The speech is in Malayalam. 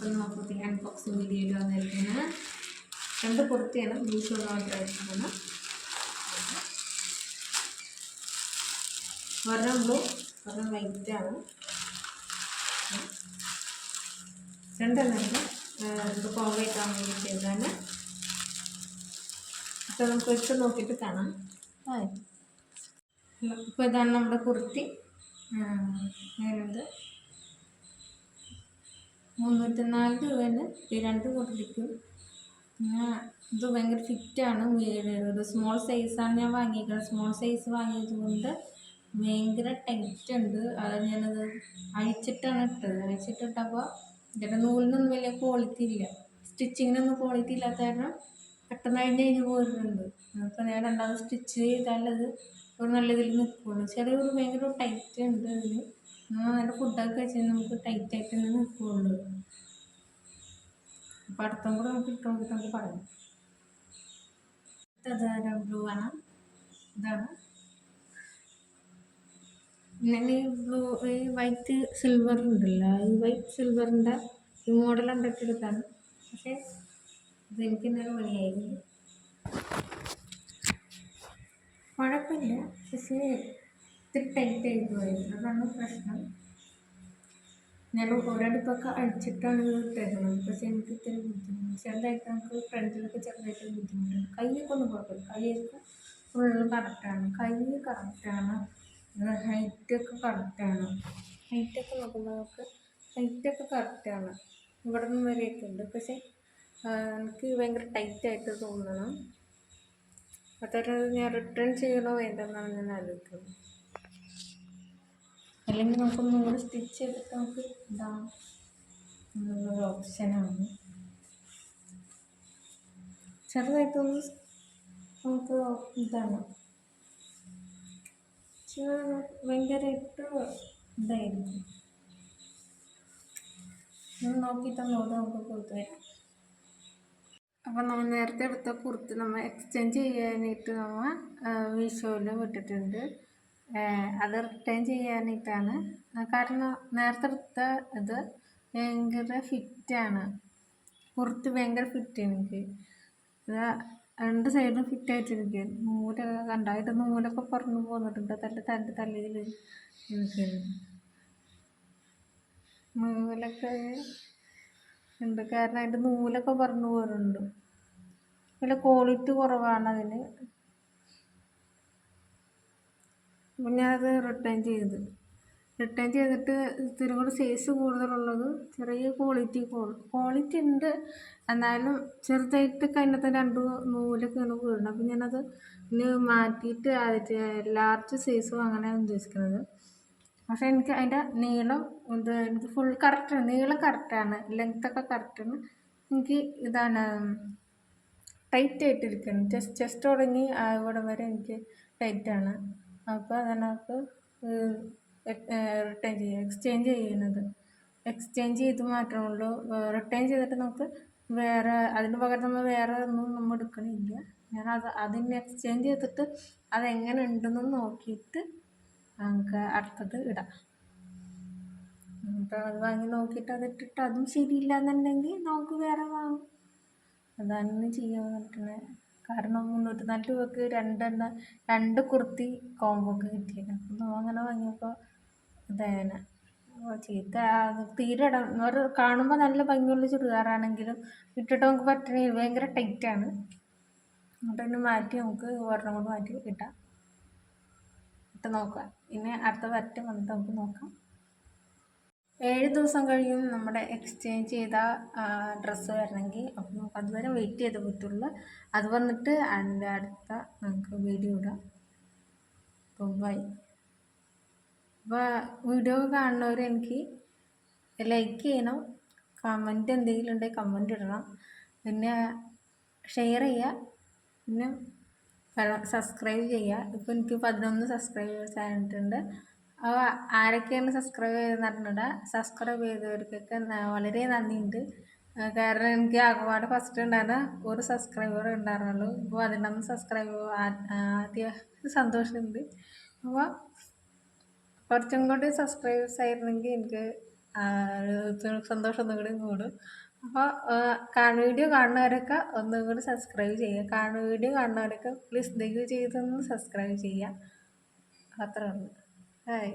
അപ്പം നമുക്ക് അൺബോക്സിങ് വീഡിയോയിൽ വന്നിരിക്കുന്നത് 2 കുർത്തിയാണ് മീഷോയിൽ ഓർഡർ ആയിരിക്കുന്നത്. ഒരെണ്ണം ബ്ലൂ, ഒരെണ്ണം വൈറ്റാണ്. രണ്ടെണ്ണം ഇത് കോവയ്ക്കാൻ വേണ്ടി ചെയ്തതാണ്. അപ്പോൾ നമുക്ക് ഇട്ട് നോക്കിയിട്ട് കാണാം. ഇപ്പോൾ ഇതാണ് നമ്മുടെ കുർത്തി. ഞാനത് 304 രൂപേന് ഈ 2 കുർത്തിക്കും. പിന്നെ ഇത് ഭയങ്കര ഫിറ്റാണ്. ഒരു സ്മോൾ സൈസാണ് ഞാൻ വാങ്ങിയിരിക്കുന്നത്. സ്മോൾ സൈസ് വാങ്ങിയത് കൊണ്ട് ഭയങ്കര ടൈറ്റ് ഉണ്ട്. അത് ഞാനത് അഴിച്ചിട്ടാണ് ഇട്ടത്. അഴിച്ചിട്ടിട്ടപ്പോൾ ഇതിൻ്റെ നൂലിനൊന്നും വലിയ ക്വാളിറ്റി ഇല്ല. സ്റ്റിച്ചിങ്ങിനൊന്നും ക്വാളിറ്റി ഇല്ലാത്ത കാരണം പെട്ടെന്ന് കഴിഞ്ഞ് പോയിട്ടുണ്ട്. അപ്പോൾ ഞാൻ രണ്ടാമത് സ്റ്റിച്ച് ചെയ്താലത് ഒരു നല്ല ഇതിൽ നിൽക്കുള്ളൂ. ചെറിയൊരു ഭയങ്കര ടൈറ്റ് ഉണ്ട് അതിന്. നല്ല ഫുഡൊക്കെ കഴിച്ചാൽ നമുക്ക് ടൈറ്റായിട്ട് തന്നെ നിൽക്കുകയുള്ളൂ. അപ്പോൾ അടുത്തും കൂടെ നമുക്ക് ഇട്ട് നോക്കിയിട്ട് നമുക്ക് പറയാം. അതാണ് ബ്ലൂ ആണ്. ഇതാണ് ഞാൻ ഈ ബ്ലൂ ഈ വൈറ്റ് സിൽവർ ഉണ്ടല്ലോ, ഈ വൈറ്റ് സിൽവറിൻ്റെ ഈ മോഡൽ കണ്ടിട്ടെടുത്താണ്. പക്ഷേ ഇതെനിക്ക് ഇന്നലെ പണിയായിരുന്നു. കുഴപ്പമില്ല, പക്ഷേ ഇത്തിരി ടൈറ്റായി പോയിരുന്നു. അതാണ് പ്രശ്നം. ഞാൻ ഒരടുപ്പൊക്കെ അഴിച്ചിട്ടാണ് ഇത് ഇട്ടേക്കുന്നത്. പക്ഷേ എനിക്ക് ഇത്തിരി ബുദ്ധിമുട്ട്, ചെറുതായിട്ട് നമുക്ക് ഫ്രണ്ടിലൊക്കെ ചെറുതായിട്ട് ബുദ്ധിമുട്ടുണ്ട്. കൈയൊക്കെ ഒന്നും കുഴപ്പമില്ല, കൈയൊക്കെ ഫുള്ള് കറക്റ്റാണ്. കൈ കറക്റ്റാണ്, ഹൈറ്റൊക്കെ കറക്റ്റാണ്. ഹൈറ്റൊക്കെ നോക്കുമ്പോൾ നമുക്ക് ഹൈറ്റൊക്കെ കറക്റ്റാണ്. ഇവിടെ നിന്ന് വരെയൊക്കെ ഉണ്ട്. പക്ഷേ എനിക്ക് ഭയങ്കര ടൈറ്റായിട്ട് തോന്നണം. അതൊരു ഞാൻ റിട്ടേൺ ചെയ്യണോ വേണ്ടെന്നാണ് ഞാൻ ആലോചിക്കുന്നത്. അല്ലെങ്കിൽ നമുക്കൊന്നും കൂടി സ്റ്റിച്ച് ചെയ്തിട്ട് നമുക്ക് ഇടാം എന്നുള്ളൊരു ഓപ്ഷനാണ്. ചെറുതായിട്ടൊന്ന് നമുക്ക് ഇതാണ് ഭയങ്കരമായിട്ട് ഇതായിരിക്കും. നോക്കിയിട്ടൊന്നുകൂടെ നമുക്ക് കൊടുത്തു വരാം. അപ്പം നമ്മൾ നേരത്തെ എടുത്ത കുർത്തി നമ്മൾ എക്സ്ചേഞ്ച് ചെയ്യാനായിട്ട് നമ്മൾ മീഷോയിൽ വിട്ടിട്ടുണ്ട്. അത് റിട്ടേൺ ചെയ്യാനായിട്ടാണ്. കാരണം നേരത്തെ എടുത്ത ഇത് ഭയങ്കര ഫിറ്റാണ്. കുർത്തി ഭയങ്കര ഫിറ്റ് എനിക്ക്. ഇത് 2 സൈഡും ഫിറ്റായിട്ടിരിക്കും. നൂലൊക്കെ കണ്ടായിട്ട് നൂലൊക്കെ പുറന്നു പോന്നിട്ടുണ്ട്. തല്ലിയിൽ ഇരിക്കുന്നു. നൂലൊക്കെ ഉണ്ട്, കാരണം അതിൻ്റെ നൂലൊക്കെ പറഞ്ഞു പോരുന്നുണ്ട്. നല്ല ക്വാളിറ്റി കുറവാണ് അതിന്. അപ്പം ഞാനത് റിട്ടേൺ ചെയ്തിട്ട് ഇത്തിരി കൂടി സൈസ് കൂടുതലുള്ളത് ചെറിയ ക്വാളിറ്റി ഉണ്ട്. എന്നാലും ചെറുതായിട്ടൊക്കെ അതിനകത്ത് 2 നൂലൊക്കെ ആണ് വീഴുന്നത്. അപ്പം ഞാനത് ഇനി മാറ്റിയിട്ട് ലാർജ് സൈസ് വാങ്ങാനാണ് ഉദ്ദേശിക്കുന്നത്. പക്ഷേ എനിക്ക് അതിൻ്റെ നീളം എനിക്ക് ഫുൾ കറക്റ്റാണ്. നീളം കറക്റ്റാണ്, ലെങ്ത്തൊക്കെ കറക്റ്റാണ്. എനിക്ക് ഇതാണ് ടൈറ്റായിട്ടിരിക്കണം. ചെസ്റ്റ് തുടങ്ങി ഇവിടെ വരെ എനിക്ക് ടൈറ്റാണ്. അപ്പോൾ അതിനകത്ത് റിട്ടേൺ എക്സ്ചേഞ്ച് ചെയ്ത് മാത്രമുള്ളൂ. റിട്ടേൺ ചെയ്തിട്ട് നമുക്ക് വേറെ അതിന് പകരം നമ്മൾ വേറെ ഒന്നും നമ്മൾ എടുക്കണില്ല. അതിന് എക്സ്ചേഞ്ച് ചെയ്തിട്ട് അതെങ്ങനെ ഉണ്ടെന്ന് നോക്കിയിട്ട് നമുക്ക് അടുത്തത് ഇടാം. അപ്പോൾ അത് വാങ്ങി നോക്കിയിട്ട് അതിട്ടിട്ട് അതും ശരിയില്ല എന്നുണ്ടെങ്കിൽ നമുക്ക് വേറെ വാങ്ങും. അതാണ് ചെയ്യാൻ പറ്റുന്നത്. കാരണം 304 രൂപയ്ക്ക് 2 കുർത്തി കോംബോക്ക് കിട്ടിയത്. അപ്പം നമ്മൾ അങ്ങനെ വാങ്ങിയപ്പോൾ ഇതേനെ ചീത്ത തീരെ ഒരു കാണുമ്പോൾ നല്ല ഭംഗിയുള്ള ചുരിദാറാണെങ്കിലും ഇട്ടിട്ട് നമുക്ക് പറ്റണില്ല, ഭയങ്കര ടൈറ്റാണ്. എന്നിട്ട് തന്നെ മാറ്റി നമുക്ക് ഒരെണ്ണം കൊണ്ട് മാറ്റി ഇട്ടാം, ഇട്ട് നോക്കാം. ഇനി അടുത്ത വരട്ടെ വന്നിട്ട് നമുക്ക് നോക്കാം. 7 ദിവസം കഴിയും നമ്മുടെ എക്സ്ചേഞ്ച് ചെയ്ത ഡ്രസ്സ് വരണമെങ്കിൽ. അപ്പം നമുക്ക് അതുവരെ വെയിറ്റ് ചെയ്ത് പറ്റുള്ളൂ. അത് വന്നിട്ട് അതിൻ്റെ അടുത്ത നമുക്ക് വീഡിയോ ഇടാം. ബൈ. അപ്പോൾ വീഡിയോ കാണുന്നവർ എനിക്ക് ലൈക്ക് ചെയ്യണം, കമൻറ്റ് എന്തെങ്കിലും ഉണ്ടെങ്കിൽ കമൻറ്റ് ഇടണം, പിന്നെ ഷെയർ ചെയ്യുക, പിന്നെ സബ്സ്ക്രൈബ് ചെയ്യുക. ഇപ്പോൾ എനിക്ക് 11 സബ്സ്ക്രൈബേഴ്സ് ആയിട്ടുണ്ട്. അപ്പോൾ ആരൊക്കെയാണ് സബ്സ്ക്രൈബ് ചെയ്തെന്ന് അറിഞ്ഞിട്ട് സബ്സ്ക്രൈബ് ചെയ്തവർക്കൊക്കെ വളരെ നന്ദിയുണ്ട്. കാരണം എനിക്ക് ആകെപ്പാടെ ഫസ്റ്റ് ഉണ്ടായിരുന്ന ഒരു സബ്സ്ക്രൈബർ ഉണ്ടായിരുന്നുള്ളൂ. ഇപ്പോൾ 11 സബ്സ്ക്രൈബർ ആദ്യം സന്തോഷമുണ്ട്. അപ്പോൾ കുറച്ചും കൂടി സബ്സ്ക്രൈബേഴ്സ് ആയിരുന്നെങ്കിൽ എനിക്ക് സന്തോഷം ഒന്നും കൂടി കൂടും. അപ്പോൾ വീഡിയോ കാണുന്നവരൊക്കെ ഒന്നും കൂടി സബ്സ്ക്രൈബ് ചെയ്യുക. വീഡിയോ കാണുന്നവരൊക്കെ പ്ലീസ് ദയവ് ചെയ്തൊന്ന് സബ്സ്ക്രൈബ് ചെയ്യുക. അത്രേ ഉള്ളൂ. ഹായ്.